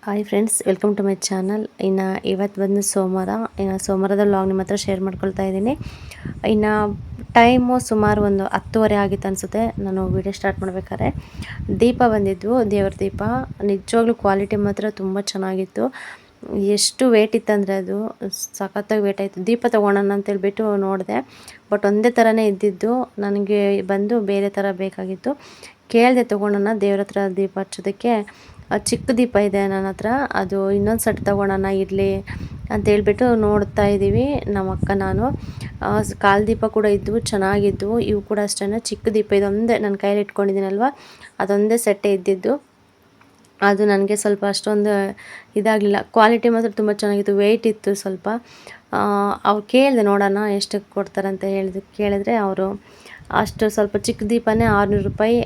Hi friends, welcome to my channel. ಇನ್ನು ಇವತ್ತು ಬಂದು ಸೋಮವಾರದ ವ್ಲಾಗ್ ನಿಮ್ಮ ಹತ್ರ ಶೇರ್ ಮಾಡ್ಕೊಳ್ತಾ ಇದ್ದೀನಿ. ಇನ್ನು ಟೈಮು ಸುಮಾರು ಒಂದು 10:30 ಆಗಿತ್ತು ಅನಿಸುತ್ತೆ ನಾನು ವಿಡಿಯೋ ಸ್ಟಾರ್ಟ್ ಮಾಡಬೇಕಾದ್ರೆ. ದೀಪ ಬಂದಿದ್ವು, ದೇವ್ರ ದೀಪ. ನಿಜವಾಗ್ಲೂ ಕ್ವಾಲಿಟಿ ಮಾತ್ರ ತುಂಬ ಚೆನ್ನಾಗಿತ್ತು. ಎಷ್ಟು ವೇಟ್ ಇತ್ತಂದರೆ ಅದು ಸಖತ್ತಾಗಿ ವೇಟ್ ಆಯಿತು. ದೀಪ ತೊಗೊಳೋಣ ಅಂತೇಳ್ಬಿಟ್ಟು ನೋಡಿದೆ, ಬಟ್ ಒಂದೇ ಥರನೇ ಇದ್ದಿದ್ದು. ನನಗೆ ಬಂದು ಬೇರೆ ಥರ ಬೇಕಾಗಿತ್ತು. ಕೇಳಿದೆ ತೊಗೊಳೋಣ ದೇವ್ರ ಹತ್ರ ದೀಪ ಹಚ್ಚೋದಕ್ಕೆ. ಚಿಕ್ಕ ದೀಪ ಇದೆ ನನ್ನ ಹತ್ರ, ಅದು ಇನ್ನೊಂದು ಸೆಟ್ ತೊಗೊಳೋಣ ಇರಲಿ ಅಂತೇಳ್ಬಿಟ್ಟು ನೋಡ್ತಾ ಇದ್ದೀವಿ ನಮ್ಮ ಅಕ್ಕ ನಾನು. ಕಾಲು ದೀಪ ಕೂಡ ಇದ್ದವು, ಚೆನ್ನಾಗಿದ್ದವು. ಇವು ಕೂಡ ಅಷ್ಟೇ ಚಿಕ್ಕ ದೀಪ, ಇದೊಂದೇ ನನ್ನ ಕೈಯಲ್ಲಿ ಇಟ್ಕೊಂಡಿದ್ದೀನಲ್ವ, ಅದೊಂದೇ ಸೆಟ್ಟೇ ಇದ್ದಿದ್ದು. ಅದು ನನಗೆ ಸ್ವಲ್ಪ ಅಷ್ಟೊಂದು ಇದಾಗಲಿಲ್ಲ. ಕ್ವಾಲಿಟಿ ಮಾತ್ರ ತುಂಬ ಚೆನ್ನಾಗಿತ್ತು, ವೆಯ್ಟ್ ಇತ್ತು ಸ್ವಲ್ಪ. ಅವ್ರು ಕೇಳಿದೆ ನೋಡೋಣ ಎಷ್ಟಕ್ಕೆ ಕೊಡ್ತಾರೆ ಅಂತ ಕೇಳಿದ್ರೆ ಅವರು ಅಷ್ಟು ಸ್ವಲ್ಪ ಚಿಕ್ಕ ದೀಪನೇ 600 ರೂಪಾಯಿ,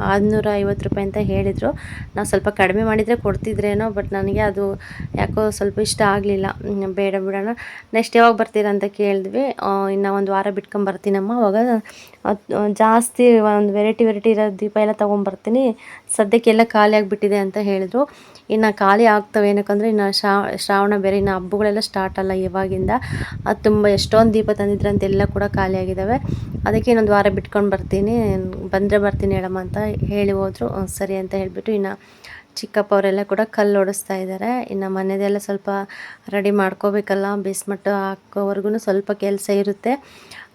650 ರೂಪಾಯಿ ಅಂತ ಹೇಳಿದರು. ನಾವು ಸ್ವಲ್ಪ ಕಡಿಮೆ ಮಾಡಿದರೆ ಕೊಡ್ತಿದ್ರೇನೋ, ಬಟ್ ನನಗೆ ಅದು ಯಾಕೋ ಸ್ವಲ್ಪ ಇಷ್ಟ ಆಗಲಿಲ್ಲ. ಬೇಡ ಬಿಡೋಣ, ನೆಕ್ಸ್ಟ್ ಯಾವಾಗ ಬರ್ತೀರಾ ಅಂತ ಕೇಳಿದ್ವಿ. ಇನ್ನು ಒಂದು ವಾರ ಬಿಟ್ಕೊಂಬರ್ತೀನಮ್ಮ, ಅವಾಗ ಜಾಸ್ತಿ ಒಂದು ವೆರೈಟಿ ಇರೋ ದೀಪ ಎಲ್ಲ ತೊಗೊಂಬರ್ತೀನಿ, ಸದ್ಯಕ್ಕೆಲ್ಲ ಖಾಲಿ ಆಗಿಬಿಟ್ಟಿದೆ ಅಂತ ಹೇಳಿದರು. ಇನ್ನು ಖಾಲಿ ಆಗ್ತವೆ, ಏನಕ್ಕಂದರೆ ಇನ್ನು ಶ್ರಾವಣ ಬೇರೆ, ಇನ್ನು ಹಬ್ಬಗಳೆಲ್ಲ ಸ್ಟಾರ್ಟ್ ಅಲ್ಲ ಇವಾಗಿಂದ. ಅದು ತುಂಬ ಎಷ್ಟೊಂದು ದೀಪ ತಂದಿದ್ರಂತೆಲ್ಲ ಕೂಡ ಖಾಲಿ ಆಗಿದ್ದಾವೆ. ಅದಕ್ಕೆ ಇನ್ನೊಂದು ವಾರ ಬಿಟ್ಕೊಂಡು ಬರ್ತೀನಿ, ಬಂದರೆ ಬರ್ತೀನಿ ಹೇಳಮ್ಮ ಅಂತ ಹೇಳಿ ಹೋದರು. ಸರಿ ಅಂತ ಹೇಳಿಬಿಟ್ಟು ಇನ್ನು ಚಿಕ್ಕಪ್ಪ ಅವರೆಲ್ಲ ಕೂಡ ಕಲ್ಲು ಓಡಿಸ್ತಾ ಇದ್ದಾರೆ. ಇನ್ನು ಮನೆಯದೆಲ್ಲ ಸ್ವಲ್ಪ ರೆಡಿ ಮಾಡ್ಕೋಬೇಕಲ್ಲ, ಬೇಸ್ಮಟ್ಟು ಹಾಕೋವರೆಗೂ ಸ್ವಲ್ಪ ಕೆಲಸ ಇರುತ್ತೆ.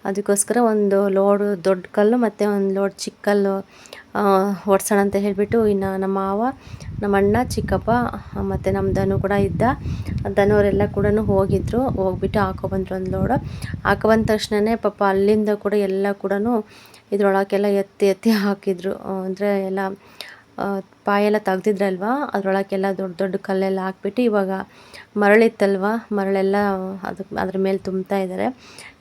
ಅದಕ್ಕೋಸ್ಕರ ಒಂದು ಲೋಡು ದೊಡ್ಡ ಕಲ್ಲು ಮತ್ತು ಒಂದು ಲೋಡ್ ಚಿಕ್ಕ ಕಲ್ಲು ಓಡಿಸೋಣ ಅಂತ ಹೇಳಿಬಿಟ್ಟು ಇನ್ನು ನಮ್ಮ ಮಾವ, ನಮ್ಮ ಅಣ್ಣ, ಚಿಕ್ಕಪ್ಪ ಮತ್ತು ನಮ್ಮ ಧನು ಕೂಡ ಇದ್ದ. ಧನುವರೆಲ್ಲ ಕೂಡ ಹೋಗಿಬಿಟ್ಟು ಹಾಕೊಬಂದ್ರು ಒಂದು ಲೋಡು. ಹಾಕೊಬಂದ ತಕ್ಷಣವೇ ಪಾಪ ಅಲ್ಲಿಂದ ಕೂಡ ಎಲ್ಲ ಕೂಡ ಇದ್ರೊಳಗೆಲ್ಲ ಎತ್ತಿ ಹಾಕಿದ್ರು. ಅಂದರೆ ಎಲ್ಲ ಪಾಯೆಲ್ಲ ತೆಗ್ದಿದ್ರಲ್ವ, ಅದರೊಳಗೆಲ್ಲ ದೊಡ್ಡ ದೊಡ್ಡ ಕಲ್ಲೆಲ್ಲ ಹಾಕ್ಬಿಟ್ಟು ಇವಾಗ ಮರಳಿತ್ತಲ್ವ, ಮರಳೆಲ್ಲ ಅದ್ರ ಮೇಲೆ ತುಂಬ್ತಾ ಇದ್ದಾರೆ.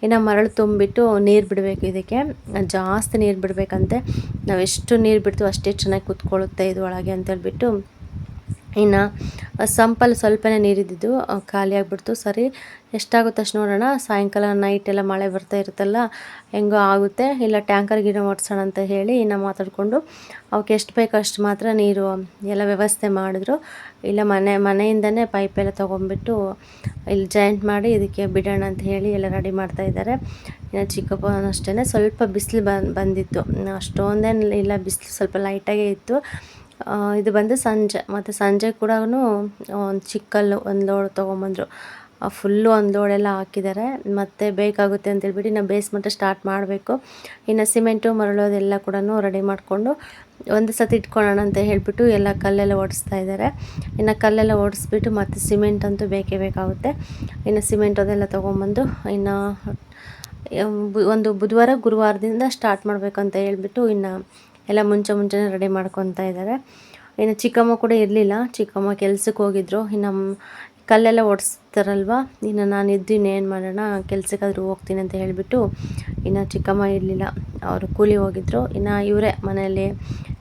ಇನ್ನು ಮರಳು ತುಂಬಿಬಿಟ್ಟು ನೀರು ಬಿಡಬೇಕು. ಇದಕ್ಕೆ ಜಾಸ್ತಿ ನೀರು ಬಿಡಬೇಕಂತೆ. ನಾವು ಎಷ್ಟು ನೀರು ಬಿಡ್ತೀವೋ ಅಷ್ಟೇ ಚೆನ್ನಾಗಿ ಕುತ್ಕೊಳ್ಳುತ್ತೆ ಇದು ಒಳಗೆ ಅಂತೇಳ್ಬಿಟ್ಟು. ಇನ್ನು ಸಂಪಲ್ಲಿ ಸ್ವಲ್ಪನೇ ನೀರಿದ್ದಿದ್ದು ಖಾಲಿ ಆಗಿಬಿಡ್ತು. ಸರಿ, ಎಷ್ಟಾಗುತ್ತೆ ಅಷ್ಟು ನೋಡೋಣ, ಸಾಯಂಕಾಲ ನೈಟೆಲ್ಲ ಮಳೆ ಬರ್ತಾ ಇರುತ್ತಲ್ಲ, ಹೆಂಗೋ ಆಗುತ್ತೆ, ಇಲ್ಲ ಟ್ಯಾಂಕರ್ ಗಿಡ ಓಡಿಸೋಣ ಅಂತ ಹೇಳಿ ಇನ್ನು ಮಾತಾಡಿಕೊಂಡು ಅವಕ್ಕೆ ಎಷ್ಟು ಬೇಕೋ ಅಷ್ಟು ಮಾತ್ರ ನೀರು ಎಲ್ಲ ವ್ಯವಸ್ಥೆ ಮಾಡಿದ್ರು. ಇಲ್ಲ ಮನೆಯಿಂದನೇ ಪೈಪೆಲ್ಲ ತೊಗೊಂಡ್ಬಿಟ್ಟು ಇಲ್ಲಿ ಜಾಯಿಂಟ್ ಮಾಡಿ ಇದಕ್ಕೆ ಬಿಡೋಣ ಅಂತ ಹೇಳಿ ಎಲ್ಲ ರೆಡಿ ಮಾಡ್ತಾಯಿದ್ದಾರೆ. ಇನ್ನು ಚಿಕ್ಕಪ್ಪ ಅಷ್ಟೇ, ಸ್ವಲ್ಪ ಬಿಸಿಲು ಬಂದಿತ್ತು, ಅಷ್ಟೊಂದೇನು ಇಲ್ಲ, ಬಿಸಿಲು ಸ್ವಲ್ಪ ಲೈಟಾಗೇ ಇತ್ತು. ಇದು ಬಂದು ಸಂಜೆ, ಮತ್ತು ಸಂಜೆ ಕೂಡ ಒಂದು ಚಿಕ್ಕಲ್ಲು ಒಂದು ಲೋಡ್ ತೊಗೊಂಬಂದರು. ಫುಲ್ಲು ಒಂದು ಲೋಡೆಲ್ಲ ಹಾಕಿದ್ದಾರೆ. ಮತ್ತು ಬೇಕಾಗುತ್ತೆ ಅಂತೇಳ್ಬಿಟ್ಟು ಇನ್ನು ಬೇಸ್ಮೆಂಟ್ ಸ್ಟಾರ್ಟ್ ಮಾಡಬೇಕು. ಇನ್ನು ಸಿಮೆಂಟು ಮರಳು ಅದೆಲ್ಲ ಕೂಡ ರೆಡಿ ಮಾಡಿಕೊಂಡು ಒಂದು ಸತಿ ಇಟ್ಕೊಳ್ಳೋಣ ಅಂತ ಹೇಳಿಬಿಟ್ಟು ಎಲ್ಲ ಕಲ್ಲೆಲ್ಲ ಓಡಿಸ್ತಾ ಇದ್ದಾರೆ. ಇನ್ನು ಕಲ್ಲೆಲ್ಲ ಓಡಿಸ್ಬಿಟ್ಟು ಮತ್ತು ಸಿಮೆಂಟ್ ಅಂತೂ ಬೇಕೇ ಬೇಕಾಗುತ್ತೆ. ಇನ್ನು ಸಿಮೆಂಟ್ ಅದೆಲ್ಲ ತೊಗೊಂಬಂದು ಇನ್ನು ಒಂದು ಬುಧವಾರ ಗುರುವಾರದಿಂದ ಸ್ಟಾರ್ಟ್ ಮಾಡಬೇಕು ಅಂತ ಹೇಳ್ಬಿಟ್ಟು ಇನ್ನು ಎಲ್ಲ ಮುಂಚೆನೇ ರೆಡಿ ಮಾಡ್ಕೊತಾ ಇದ್ದಾರೆ. ಇನ್ನು ಚಿಕ್ಕಮ್ಮ ಕೂಡ ಇರಲಿಲ್ಲ, ಚಿಕ್ಕಮ್ಮ ಕೆಲ್ಸಕ್ಕೆ ಹೋಗಿದ್ರು. ಇನ್ನು ಕಲ್ಲೆಲ್ಲ ಓಡಿಸ್ತಾರಲ್ವ, ಇನ್ನು ನಾನು ಇನ್ನೇನು ಮಾಡೋಣ, ಕೆಲ್ಸಕ್ಕಾದರೂ ಹೋಗ್ತೀನಿ ಅಂತ ಹೇಳಿಬಿಟ್ಟು ಇನ್ನು ಚಿಕ್ಕಮ್ಮ ಇರಲಿಲ್ಲ, ಅವರು ಕೂಲಿ ಹೋಗಿದ್ರು. ಇನ್ನು ಇವರೇ ಮನೆಯಲ್ಲಿ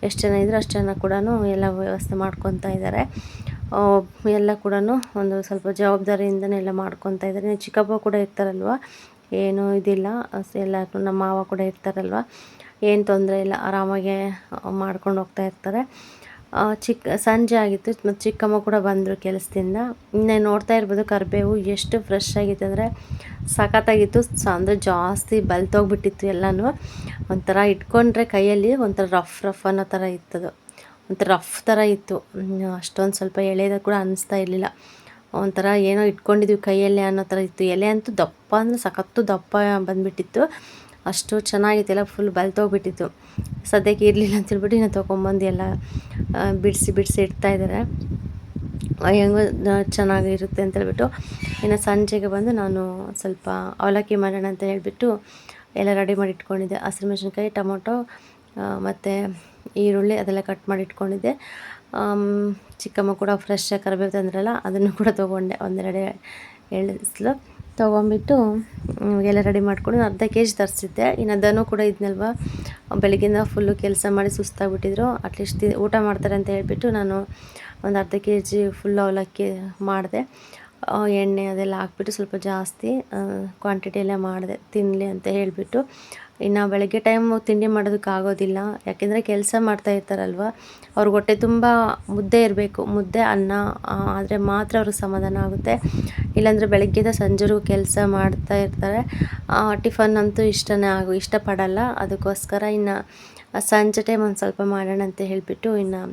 ಎಷ್ಟು ಜನ ಇದ್ರು ಅಷ್ಟು ಜನ ಕೂಡ ಎಲ್ಲ ವ್ಯವಸ್ಥೆ ಮಾಡ್ಕೊತಾ ಇದ್ದಾರೆ. ಎಲ್ಲ ಕೂಡ ಒಂದು ಸ್ವಲ್ಪ ಜವಾಬ್ದಾರಿಯಿಂದನೇ ಎಲ್ಲ ಮಾಡ್ಕೊತಾ ಇದ್ದಾರೆ. ಇನ್ನು ಚಿಕ್ಕಪ್ಪ ಕೂಡ ಇರ್ತಾರಲ್ವ, ಏನೂ ಇದಿಲ್ಲ, ಎಲ್ಲ ನಮ್ಮ ಮಾವ ಕೂಡ ಇರ್ತಾರಲ್ವ, ಏನು ತೊಂದರೆ ಇಲ್ಲ, ಆರಾಮಾಗೆ ಮಾಡ್ಕೊಂಡು ಹೋಗ್ತಾ ಇರ್ತಾರೆ. ಸಂಜೆ ಆಗಿತ್ತು ಮತ್ತು ಚಿಕ್ಕಮ್ಮ ಕೂಡ ಬಂದರು ಕೆಲಸದಿಂದ. ಇನ್ನೇ ನೋಡ್ತಾ ಇರ್ಬೋದು, ಕರಿಬೇವು ಎಷ್ಟು ಫ್ರೆಶ್ ಆಗಿತ್ತು ಅಂದರೆ ಸಖತ್ತಾಗಿತ್ತು. ಅಂದರೆ ಜಾಸ್ತಿ ಬಲ್ತೋಗ್ಬಿಟ್ಟಿತ್ತು ಎಲ್ಲನೂ. ಒಂಥರ ಇಟ್ಕೊಂಡ್ರೆ ಕೈಯಲ್ಲಿ ಒಂಥರ ರಫ್ ಅನ್ನೋ ಥರ ಇತ್ತದು, ಒಂಥರ ರಫ್ ಥರ ಇತ್ತು. ಅಷ್ಟೊಂದು ಸ್ವಲ್ಪ ಎಳೆದ ಕೂಡ ಅನ್ನಿಸ್ತಾ ಇರಲಿಲ್ಲ, ಒಂಥರ ಏನೋ ಇಟ್ಕೊಂಡಿದ್ವಿ ಕೈಯಲ್ಲೇ ಅನ್ನೋ ಥರ ಇತ್ತು. ಎಲೆ ಅಂತೂ ದಪ್ಪ ಅಂದರೆ ಸಖತ್ತು ದಪ್ಪ ಬಂದುಬಿಟ್ಟಿತ್ತು, ಅಷ್ಟು ಚೆನ್ನಾಗಿತ್ತು, ಎಲ್ಲ ಫುಲ್ ಬಲ್ತೋಗ್ಬಿಟ್ಟಿತ್ತು. ಸದ್ಯಕ್ಕೆ ಇರಲಿಲ್ಲ ಅಂತೇಳ್ಬಿಟ್ಟು ಇನ್ನು ತೊಗೊಂಬಂದು ಎಲ್ಲ ಬಿಡಿಸಿ ಇಡ್ತಾಯಿದ್ದಾರೆ. ಹೆಂಗೋ ಚೆನ್ನಾಗಿರುತ್ತೆ ಅಂತೇಳ್ಬಿಟ್ಟು ಇನ್ನು ಸಂಜೆಗೆ ಬಂದು ನಾನು ಸ್ವಲ್ಪ ಅವಲಕ್ಕಿ ಮಾಡೋಣ ಅಂತ ಹೇಳ್ಬಿಟ್ಟು ಎಲ್ಲ ರೆಡಿ ಮಾಡಿ ಇಟ್ಕೊಂಡಿದ್ದೆ. ಹಸಿಮೆಣ್ಸಿನ್ಕಾಯಿ, ಟೊಮೊಟೊ ಮತ್ತು ಈರುಳ್ಳಿ ಅದೆಲ್ಲ ಕಟ್ ಮಾಡಿ ಇಟ್ಕೊಂಡಿದ್ದೆ. ಚಿಕ್ಕಮ್ಮ ಕೂಡ ಫ್ರೆಶ್ ಕರಿಬೇವು ತಂದ್ರಲ್ಲ, ಅದನ್ನು ಕೂಡ ತೊಗೊಂಡೆ, ಒಂದೆರಡು ಎಳೆಸ್ಲು ತೊಗೊಂಬಿಟ್ಟು ಎಲ್ಲ ರೆಡಿ ಮಾಡ್ಕೊಂಡು ಅರ್ಧ kg ತರಿಸಿದ್ದೆ. ಇನ್ನು ಧನು ಕೂಡ ಇದ್ನಲ್ವ, ಬೆಳಗ್ಗಿಂದ ಫುಲ್ಲು ಕೆಲಸ ಮಾಡಿ ಸುಸ್ತಾಗ್ಬಿಟ್ಟಿದ್ರು. ಅಟ್ಲೀಸ್ಟ್ ಊಟ ಮಾಡ್ತಾರೆ ಅಂತ ಹೇಳ್ಬಿಟ್ಟು ನಾನು ಒಂದು ಅರ್ಧ kg ಫುಲ್ ಅವಲಕ್ಕಿ ಮಾಡಿದೆ. ಎಣ್ಣೆ ಅದೆಲ್ಲ ಹಾಕ್ಬಿಟ್ಟು ಸ್ವಲ್ಪ ಜಾಸ್ತಿ ಕ್ವಾಂಟಿಟಿ ಎಲ್ಲ ಮಾಡಿದೆ, ತಿನ್ನಲಿ ಅಂತ ಹೇಳಿಬಿಟ್ಟು. ಇನ್ನು ಬೆಳಗ್ಗೆ ಟೈಮು ತಿಂಡಿ ಮಾಡೋದಕ್ಕಾಗೋದಿಲ್ಲ, ಯಾಕೆಂದರೆ ಕೆಲಸ ಮಾಡ್ತಾ ಇರ್ತಾರಲ್ವ, ಅವ್ರಿಗೆ ಹೊಟ್ಟೆ ತುಂಬ ಮುದ್ದೆ ಇರಬೇಕು, ಮುದ್ದೆ ಅನ್ನ ಆದರೆ ಮಾತ್ರ ಅವ್ರಿಗೆ ಸಮಾಧಾನ ಆಗುತ್ತೆ. ಇಲ್ಲಾಂದರೆ ಬೆಳಗ್ಗೆದ ಸಂಜೆವರೆಗೂ ಕೆಲಸ ಮಾಡ್ತಾ ಇರ್ತಾರೆ. ಟಿಫನ್ ಅಂತೂ ಇಷ್ಟಪಡಲ್ಲ. ಅದಕ್ಕೋಸ್ಕರ ಇನ್ನು ಸಂಜೆ ಟೈಮ್ ಒಂದು ಸ್ವಲ್ಪ ಮಾಡೋಣ ಅಂತ ಹೇಳಿಬಿಟ್ಟು ಇನ್ನು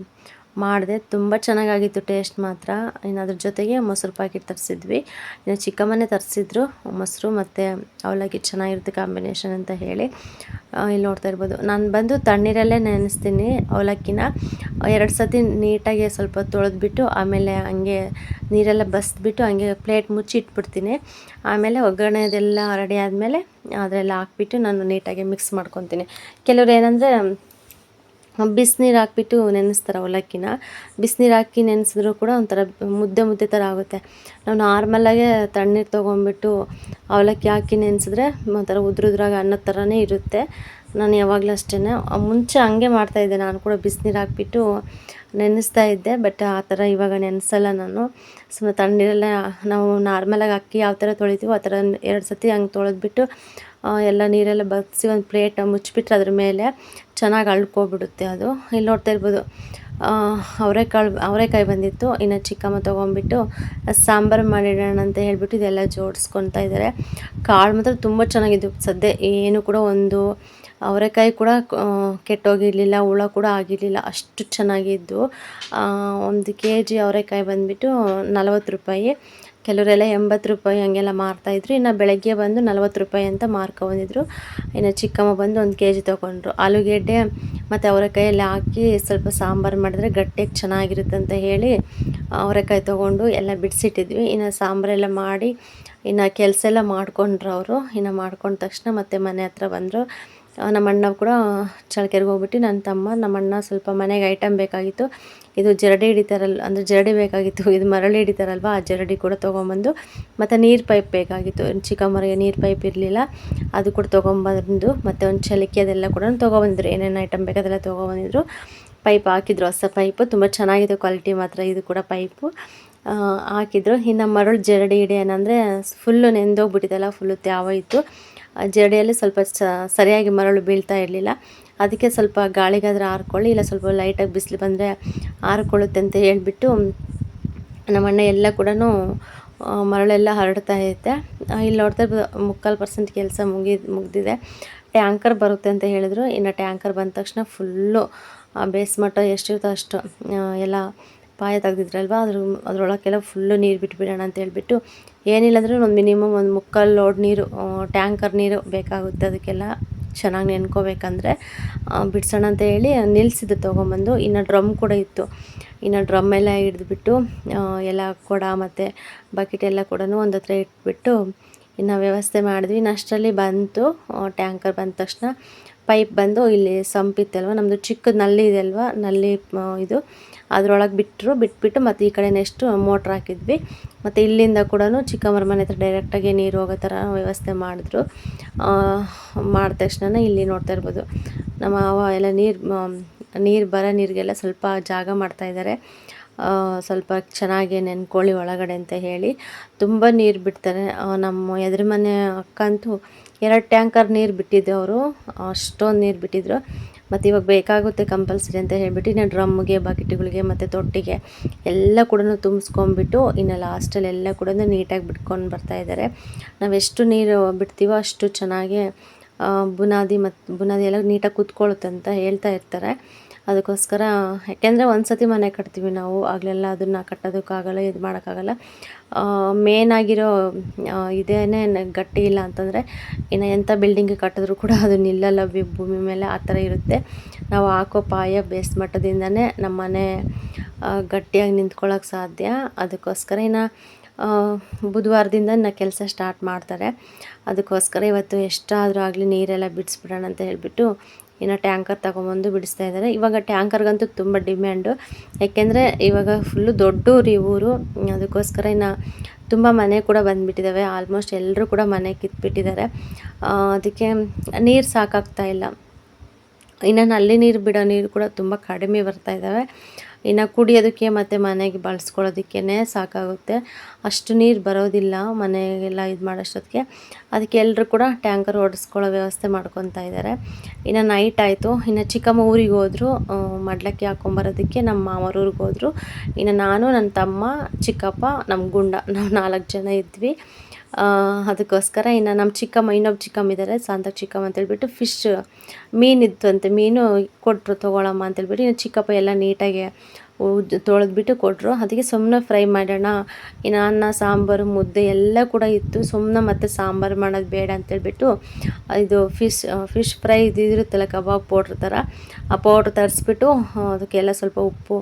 ಮಾಡಿದೆ. ತುಂಬ ಚೆನ್ನಾಗಾಗಿತ್ತು ಟೇಸ್ಟ್ ಮಾತ್ರ. ಇನ್ನು ಅದ್ರ ಜೊತೆಗೆ ಮೊಸರು ಪ್ಯಾಕೆಟ್ ತರಿಸಿದ್ವಿ. ಇನ್ನು ಚಿಕ್ಕಮ್ಮನೇ ತರಿಸಿದ್ರು ಮೊಸರು ಮತ್ತು ಅವಲಕ್ಕಿ ಚೆನ್ನಾಗಿರುತ್ತೆ ಕಾಂಬಿನೇಷನ್ ಅಂತ ಹೇಳಿ. ಇಲ್ಲಿ ನೋಡ್ತಾ ಇರ್ಬೋದು, ನಾನು ಬಂದು ತಣ್ಣೀರಲ್ಲೇ ನೆನೆಸ್ತೀನಿ ಅವಲಕ್ಕಿನ. 2 ಸತಿ ನೀಟಾಗಿ ಸ್ವಲ್ಪ ತೊಳೆದ್ಬಿಟ್ಟು ಆಮೇಲೆ ಹಂಗೆ ನೀರೆಲ್ಲ ಬಸಿದ್ಬಿಟ್ಟು ಹಂಗೆ ಪ್ಲೇಟ್ ಮುಚ್ಚಿ ಇಟ್ಬಿಡ್ತೀನಿ. ಆಮೇಲೆ ಒಗ್ಗರಣೆದೆಲ್ಲ ರೆಡಿ ಆದಮೇಲೆ ಅದರೆಲ್ಲ ಹಾಕ್ಬಿಟ್ಟು ನಾನು ನೀಟಾಗಿ ಮಿಕ್ಸ್ ಮಾಡ್ಕೊತೀನಿ. ಕೆಲವ್ರು ಏನಂದರೆ ಬಿಸಿನೀರು ಹಾಕ್ಬಿಟ್ಟು ನೆನೆಸ್ತಾರೆ ಅವಲಕ್ಕಿನ. ಬಿಸಿನೀರು ಹಾಕಿ ನೆನೆಸಿದ್ರು ಕೂಡ ಒಂಥರ ಮುದ್ದೆ ಥರ ಆಗುತ್ತೆ. ನಾವು ನಾರ್ಮಲಾಗೆ ತಣ್ಣೀರು ತೊಗೊಂಬಿಟ್ಟು ಅವಲಕ್ಕಿ ಹಾಕಿ ನೆನೆಸಿದ್ರೆ ಒಂಥರ ಉದ್ರಾಗಿ ಅನ್ನದ ಥರನೇ ಇರುತ್ತೆ. ನಾನು ಯಾವಾಗಲೂ ಅಷ್ಟೇ, ಮುಂಚೆ ಹಂಗೆ ಮಾಡ್ತಾಯಿದ್ದೆ ನಾನು ಕೂಡ, ಬಿಸಿನೀರು ಹಾಕ್ಬಿಟ್ಟು ನೆನೆಸ್ತಾ ಇದ್ದೆ. ಬಟ್ ಆ ಥರ ಇವಾಗ ನೆನೆಸಲ್ಲ ನಾನು. ಸುಮ್ಮನೆ ತಣ್ಣೀರಲ್ಲೇ ನಾವು ನಾರ್ಮಲಾಗಿ ಅಕ್ಕಿ ಯಾವ ಥರ ತೊಳಿತೀವೋ ಆ ಥರ 2 ಸತಿ ಹಂಗೆ ತೊಳೆದ್ಬಿಟ್ಟು ಎಲ್ಲ ನೀರೆಲ್ಲ ಬಗ್ಸಿ ಒಂದು ಪ್ಲೇಟ್ ಮುಚ್ಚಿಬಿಟ್ರೆ ಅದ್ರ ಮೇಲೆ ಚೆನ್ನಾಗಿ ಅಳ್ಕೊಬಿಡುತ್ತೆ ಅದು. ಇಲ್ಲಿ ನೋಡ್ತಾ ಇರ್ಬೋದು, ಅವರೆಕಾಯಿ ಬಂದಿತ್ತು. ಇನ್ನು ಚಿಕ್ಕಮ್ಮ ತೊಗೊಂಡ್ಬಿಟ್ಟು ಸಾಂಬಾರು ಮಾಡಿಡೋಣ ಅಂತ ಹೇಳ್ಬಿಟ್ಟು ಇದೆಲ್ಲ ಜೋಡಿಸ್ಕೊತಾ ಇದ್ದಾರೆ. ಕಾಳು ಮಾತ್ರ ತುಂಬ ಚೆನ್ನಾಗಿದ್ದು. ಸದ್ಯ ಏನು ಕೂಡ ಒಂದು ಅವರೆಕಾಯಿ ಕೂಡ ಕೆಟ್ಟೋಗಿರಲಿಲ್ಲ, ಹುಳ ಕೂಡ ಆಗಿರಲಿಲ್ಲ, ಅಷ್ಟು ಚೆನ್ನಾಗಿದ್ದು. 1 kg ಅವರೆಕಾಯಿ ಬಂದುಬಿಟ್ಟು 40 ರೂಪಾಯಿ. ಕೆಲವರೆಲ್ಲ 80 ರೂಪಾಯಿ ಹಂಗೆಲ್ಲ ಮಾರ್ತಾಯಿದ್ರು. ಇನ್ನು ಬೆಳಗ್ಗೆ ಬಂದು 40 ರೂಪಾಯಿ ಅಂತ ಮಾರ್ಕೊಬಂದಿದ್ರು. ಇನ್ನು ಚಿಕ್ಕಮ್ಮ ಬಂದು 1 kg ತೊಗೊಂಡ್ರು. ಆಲೂಗೆಡ್ಡೆ ಮತ್ತು ಅವರೆಕಾಯಿ ಎಲ್ಲ ಹಾಕಿ ಸ್ವಲ್ಪ ಸಾಂಬಾರು ಮಾಡಿದ್ರೆ ಗಟ್ಟಿಯಾಗಿ ಚೆನ್ನಾಗಿರುತ್ತೆ ಅಂತ ಹೇಳಿ ಅವರೆಕಾಯಿ ತೊಗೊಂಡು ಎಲ್ಲ ಬಿಡಿಸಿಟ್ಟಿದ್ವಿ. ಇನ್ನು ಸಾಂಬಾರೆಲ್ಲ ಮಾಡಿ ಇನ್ನು ಕೆಲಸ ಎಲ್ಲ ಮಾಡ್ಕೊಂಡ್ರು ಅವರು. ಇನ್ನು ಮಾಡ್ಕೊಂಡ ತಕ್ಷಣ ಮತ್ತೆ ಮನೆ ಹತ್ರ ಬಂದರು. ನಮ್ಮ ಅಣ್ಣ ಕೂಡ ಚಳ್ಳಕೆರೆಗೆ ಹೋಗ್ಬಿಟ್ಟು, ನನ್ನ ತಮ್ಮ, ನಮ್ಮ ಅಣ್ಣ ಸ್ವಲ್ಪ ಮನೆಗೆ ಐಟಮ್ ಬೇಕಾಗಿತ್ತು. ಇದು ಜರಡಿ ಹಿಡಿತಾರಲ್ಲ, ಅಂದರೆ ಜರಡಿ ಬೇಕಾಗಿತ್ತು, ಇದು ಮರಳು ಹಿಡಿತಾರಲ್ವ, ಆ ಜರಡಿ ಕೂಡ ತೊಗೊಂಬಂದು, ಮತ್ತು ನೀರು ಪೈಪ್ ಬೇಕಾಗಿತ್ತು. ಚಿಕ್ಕಮ್ಮರಿಗೆ ನೀರು ಪೈಪ್ ಇರಲಿಲ್ಲ, ಅದು ಕೂಡ ತೊಗೊಂಬಂದು, ಮತ್ತು ಒಂದು ಚಲಿಕೆ ಅದೆಲ್ಲ ಕೂಡ ತೊಗೊಬಂದಿದ್ರು. ಏನೇನು ಐಟಮ್ ಬೇಕು ಅದೆಲ್ಲ ತೊಗೊಬಂದಿದ್ರು. ಪೈಪ್ ಹಾಕಿದ್ರು, ಹೊಸ ಪೈಪು, ತುಂಬ ಚೆನ್ನಾಗಿದೆ ಕ್ವಾಲಿಟಿ ಮಾತ್ರ ಇದು ಕೂಡ ಪೈಪು ಹಾಕಿದ್ರು. ಇನ್ನು ಮರಳು ಜರಡಿ ಹಿಡಿಯೋಣಂದರೆ ಫುಲ್ಲು ನೆಂದೋಗ್ಬಿಟ್ಟಿದ್ದಲ್ಲ, ಫುಲ್ಲು ತ್ಯಾವ ಇತ್ತು. ಜರಡಿಯಲ್ಲಿ ಸ್ವಲ್ಪ ಸರಿಯಾಗಿ ಮರಳು ಬೀಳ್ತಾ ಇರಲಿಲ್ಲ. ಅದಕ್ಕೆ ಸ್ವಲ್ಪ ಗಾಳಿಗಾದ್ರೆ ಆರ್ಕೊಳ್ಳಿ, ಇಲ್ಲ ಸ್ವಲ್ಪ ಲೈಟಾಗಿ ಬಿಸಿಲು ಬಂದರೆ ಆರ್ಕೊಳ್ಳುತ್ತೆ ಅಂತ ಹೇಳಿಬಿಟ್ಟು ನಮ್ಮ ಅಣ್ಣ ಎಲ್ಲ ಕೂಡ ಮರಳೆಲ್ಲ ಹರಡ್ತಾ ಐತೆ. ಇಲ್ಲಿ ನೋಡ್ತಾ 3/4% ಕೆಲಸ ಮುಗಿದಿದೆ. ಟ್ಯಾಂಕರ್ ಬರುತ್ತೆ ಅಂತ ಹೇಳಿದ್ರು. ಇನ್ನು ಟ್ಯಾಂಕರ್ ಬಂದ ತಕ್ಷಣ ಫುಲ್ಲು ಬೇಸ್ಮಟ್ಟ ಎಷ್ಟಿರುತ್ತೋ ಅಷ್ಟು ಎಲ್ಲ ಪಾಯ ತೆಗ್ದಿದ್ರಲ್ವ, ಅದ್ರೊಳಗೆಲ್ಲ ಫುಲ್ಲು ನೀರು ಬಿಟ್ಬಿಡೋಣ ಅಂತ ಹೇಳ್ಬಿಟ್ಟು, ಏನಿಲ್ಲ ಅಂದರೆ ಒಂದು ಮಿನಿಮಮ್ ಒಂದು 3/4 ಲೋಡ್ ನೀರು, ಟ್ಯಾಂಕರ್ ನೀರು ಬೇಕಾಗುತ್ತೆ ಅದಕ್ಕೆಲ್ಲ ಚೆನ್ನಾಗಿ ನೆನ್ಕೋಬೇಕಂದ್ರೆ. ಬಿಡಿಸೋಣ ಅಂತ ಹೇಳಿ ನಿಲ್ಲಿಸಿದ್ದು ತೊಗೊಂಬಂದು. ಇನ್ನು ಡ್ರಮ್ ಕೂಡ ಇತ್ತು. ಇನ್ನು ಡ್ರಮ್ಮೆಲ್ಲ ಹಿಡಿದ್ಬಿಟ್ಟು ಎಲ್ಲ ಕೊಡ ಮತ್ತು ಬಕೆಟ್ ಎಲ್ಲ ಕೂಡ ಒಂದು ಹತ್ರ ಇಟ್ಬಿಟ್ಟು ಇನ್ನು ವ್ಯವಸ್ಥೆ ಮಾಡಿದ್ವಿ. ಇನ್ನು ಅಷ್ಟರಲ್ಲಿ ಬಂತು ಟ್ಯಾಂಕರ್. ಬಂದ ತಕ್ಷಣ ಪೈಪ್ ಬಂದು ಇಲ್ಲಿ ಸಂಪಿತ್ತಲ್ವ, ನಮ್ಮದು ಚಿಕ್ಕದು ನಲ್ಲಿ ಇದೆ ಅಲ್ವ, ನಲ್ಲಿ ಇದು ಅದರೊಳಗೆ ಬಿಟ್ಬಿಟ್ಟು ಮತ್ತು ಈ ಕಡೆ ನೆಕ್ಸ್ಟು ಮೋಟ್ರ್ ಹಾಕಿದ್ವಿ. ಮತ್ತು ಇಲ್ಲಿಂದ ಕೂಡ ಚಿಕ್ಕಮ್ಮರ ಮನೆ ಹತ್ರ ಡೈರೆಕ್ಟಾಗಿ ನೀರು ಹೋಗೋ ಥರ ವ್ಯವಸ್ಥೆ ಮಾಡಿದ್ರು. ಮಾಡಿದ ತಕ್ಷಣ ಇಲ್ಲಿ ನೋಡ್ತಾ ಇರ್ಬೋದು, ನಮ್ಮ ಮಾವ ಎಲ್ಲ ನೀರಿಗೆಲ್ಲ ಸ್ವಲ್ಪ ಜಾಗ ಮಾಡ್ತಾಯಿದ್ದಾರೆ. ಸ್ವಲ್ಪ ಚೆನ್ನಾಗಿ ನೆನ್ಕೊಳ್ಳಿ ಒಳಗಡೆ ಅಂತ ಹೇಳಿ ತುಂಬ ನೀರು ಬಿಡ್ತಾರೆ. ನಮ್ಮ ಎದುರು ಮನೆ ಅಕ್ಕ ಅಂತೂ 2 ಟ್ಯಾಂಕರ್ ನೀರು ಬಿಟ್ಟಿದ್ದು ಅವರು, ಅಷ್ಟೊಂದು ನೀರು ಬಿಟ್ಟಿದ್ರು. ಮತ್ತು ಇವಾಗ ಬೇಕಾಗುತ್ತೆ ಕಂಪಲ್ಸರಿ ಅಂತ ಹೇಳಿಬಿಟ್ಟು ಇನ್ನು ಡ್ರಮ್ಗೆ, ಬಕೆಟ್ಗಳಿಗೆ ಮತ್ತು ತೊಟ್ಟಿಗೆ ಎಲ್ಲ ಕೂಡ ತುಂಬಿಸ್ಕೊಂಡ್ಬಿಟ್ಟು ಇನ್ನು ಲಾಸ್ಟಲ್ಲಿ ಎಲ್ಲ ಕೂಡ ನೀಟಾಗಿ ಬಿಟ್ಕೊಂಡು ಬರ್ತಾಯಿದ್ದಾರೆ. ನಾವೆಷ್ಟು ನೀರು ಬಿಡ್ತೀವೋ ಅಷ್ಟು ಚೆನ್ನಾಗಿ ಬುನಾದಿ ಎಲ್ಲ ನೀಟಾಗಿ ಕೂತ್ಕೊಳ್ಳುತ್ತೆ ಅಂತ ಹೇಳ್ತಾ ಇರ್ತಾರೆ. ಅದಕ್ಕೋಸ್ಕರ, ಯಾಕೆಂದರೆ ಒಂದು ಸತಿ ಮನೆ ಕಟ್ತೀವಿ ನಾವು, ಆಗಲೆಲ್ಲ ಅದನ್ನು ಕಟ್ಟೋದಕ್ಕಾಗಲ್ಲ, ಇದು ಮಾಡೋಕ್ಕಾಗಲ್ಲ. ಮೇನಾಗಿರೋ ಇದೇನೇ ಗಟ್ಟಿ ಇಲ್ಲ ಅಂತಂದರೆ ಇನ್ನು ಎಂಥ ಬಿಲ್ಡಿಂಗ್ ಕಟ್ಟಿದ್ರು ಕೂಡ ಅದು ನಿಲ್ಲಲ್ಲ ಭೂಮಿ ಮೇಲೆ, ಆ ಥರ ಇರುತ್ತೆ. ನಾವು ಹಾಕೋ ಪಾಯ ಬೇಸ್ ಮಟ್ಟದಿಂದನೇ ನಮ್ಮ ಮನೆ ಗಟ್ಟಿಯಾಗಿ ನಿಂತ್ಕೊಳ್ಳೋಕೆ ಸಾಧ್ಯ. ಅದಕ್ಕೋಸ್ಕರ ಇನ್ನು ಬುಧವಾರದಿಂದ ಕೆಲಸ ಸ್ಟಾರ್ಟ್ ಮಾಡ್ತಾರೆ. ಅದಕ್ಕೋಸ್ಕರ ಇವತ್ತು ಎಷ್ಟಾದರೂ ಆಗಲಿ ನೀರೆಲ್ಲ ಬಿಡಿಸ್ಬಿಡೋಣ ಅಂತ ಹೇಳಿಬಿಟ್ಟು ಇನ್ನು ಟ್ಯಾಂಕರ್ ತೊಗೊಂಬಂದು ಬಿಡಿಸ್ತಾ ಇದ್ದಾರೆ. ಇವಾಗ ಟ್ಯಾಂಕರ್ಗಂತೂ ತುಂಬ ಡಿಮ್ಯಾಂಡು, ಯಾಕೆಂದರೆ ಇವಾಗ ಫುಲ್ಲು ದೊಡ್ಡೂರು ಊರು. ಅದಕ್ಕೋಸ್ಕರ ಇನ್ನು ತುಂಬ ಮನೆ ಕೂಡ ಬಂದುಬಿಟ್ಟಿದ್ದಾವೆ. ಆಲ್ಮೋಸ್ಟ್ ಎಲ್ಲರೂ ಕೂಡ ಮನೆ ಕಿತ್ಬಿಟ್ಟಿದ್ದಾರೆ. ಅದಕ್ಕೆ ನೀರು ಸಾಕಾಗ್ತಾ ಇಲ್ಲ. ಇನ್ನು ನಲ್ಲಿ ನೀರು ಬಿಡೋ ನೀರು ಕೂಡ ತುಂಬ ಕಡಿಮೆ ಬರ್ತಾ ಇದ್ದಾವೆ. ಇನ್ನು ಕುಡಿಯೋದಕ್ಕೆ ಮತ್ತು ಮನೆಗೆ ಬಳಸ್ಕೊಳ್ಳೋದಕ್ಕೇ ಸಾಕಾಗುತ್ತೆ. ಅಷ್ಟು ನೀರು ಬರೋದಿಲ್ಲ ಮನೆಗೆಲ್ಲ ಇದು ಮಾಡೋಷ್ಟೊತ್ತಿಗೆ. ಅದಕ್ಕೆ ಎಲ್ಲರೂ ಕೂಡ ಟ್ಯಾಂಕರ್ ಓಡಿಸ್ಕೊಳ್ಳೋ ವ್ಯವಸ್ಥೆ ಮಾಡ್ಕೊತಾ ಇದ್ದಾರೆ. ಇನ್ನು ನೈಟ್ ಆಯಿತು. ಇನ್ನು ಚಿಕ್ಕಮ್ಮ ಊರಿಗೆ ಹೋದರು ಮಡ್ಲಕ್ಕಿ ಹಾಕ್ಕೊಂಬರೋದಕ್ಕೆ. ನಮ್ಮ ಮಾವರ ಊರಿಗೆ ಹೋದರು. ಇನ್ನು ನಾನು, ನನ್ನ ತಮ್ಮ, ಚಿಕ್ಕಪ್ಪ, ನಮ್ಮ ಗುಂಡ, ನಾವು 4 ಜನ ಇದ್ವಿ. ಅದಕ್ಕೋಸ್ಕರ ಇನ್ನು ನಮ್ಮ ಚಿಕ್ಕಮ್ಮ, ಇನ್ನೊಬ್ಬ ಚಿಕ್ಕಮ್ಮ ಇದ್ದಾರೆ, ಸಾಂತಕ್ ಚಿಕ್ಕಮ್ಮ ಅಂತೇಳ್ಬಿಟ್ಟು ಫಿಶ್ ಮೀನಿತ್ತು ಅಂತೆ, ಮೀನು ಕೊಟ್ಟರು ತೊಗೊಳಮ್ಮ ಅಂತೇಳ್ಬಿಟ್ಟು. ಇನ್ನು ಚಿಕ್ಕಪ್ಪ ಎಲ್ಲ ನೀಟಾಗಿ ತೊಳೆದ್ಬಿಟ್ಟು ಕೊಟ್ಟರು. ಅದಕ್ಕೆ ಸುಮ್ಮನೆ ಫ್ರೈ ಮಾಡೋಣ, ಇನ್ನು ಅನ್ನ ಸಾಂಬಾರು ಮುದ್ದೆ ಎಲ್ಲ ಕೂಡ ಇತ್ತು. ಸುಮ್ಮನೆ ಮತ್ತೆ ಸಾಂಬಾರು ಮಾಡೋದು ಬೇಡ ಅಂತೇಳ್ಬಿಟ್ಟು ಇದು ಫಿಶ್ ಫ್ರೈ ಇದಿರುತ್ತಲ್ಲ ಕಬಾಬ್ ಪೌಡ್ರ್ ಥರ, ಆ ಪೌಡ್ರ್ ತರಿಸ್ಬಿಟ್ಟು ಅದಕ್ಕೆಲ್ಲ ಸ್ವಲ್ಪ ಉಪ್ಪು,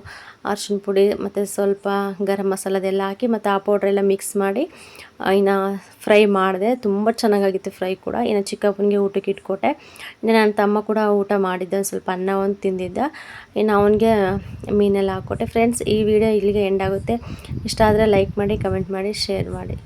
ಅರ್ಶಿನ ಪುಡಿ ಮತ್ತು ಸ್ವಲ್ಪ ಗರಂ ಮಸಾಲದೆಲ್ಲ ಹಾಕಿ ಮತ್ತು ಆ ಪೌಡ್ರೆಲ್ಲ ಮಿಕ್ಸ್ ಮಾಡಿ ಇನ್ನು ಫ್ರೈ ಮಾಡಿದೆ. ತುಂಬ ಚೆನ್ನಾಗಾಗಿತ್ತು ಫ್ರೈ ಕೂಡ. ಇನ್ನು ಚಿಕ್ಕಪ್ಪನಿಗೆ ಊಟಕ್ಕೆ ಇಟ್ಕೊಟ್ಟೆ. ಇನ್ನು ನನ್ನ ತಮ್ಮ ಕೂಡ ಊಟ ಮಾಡಿದ್ದ, ಸ್ವಲ್ಪ ಅನ್ನ ಒಂದು ತಿಂದಿದ್ದ. ಇನ್ನು ಅವನಿಗೆ ಮೀನೆಲ್ಲ ಹಾಕ್ಕೊಟ್ಟೆ. ಫ್ರೆಂಡ್ಸ್, ಈ ವಿಡಿಯೋ ಇಲ್ಲಿಗೆ ಎಂಡ್ ಆಗುತ್ತೆ. ಇಷ್ಟ ಆದರೆ ಲೈಕ್ ಮಾಡಿ, ಕಮೆಂಟ್ ಮಾಡಿ, ಶೇರ್ ಮಾಡಿ.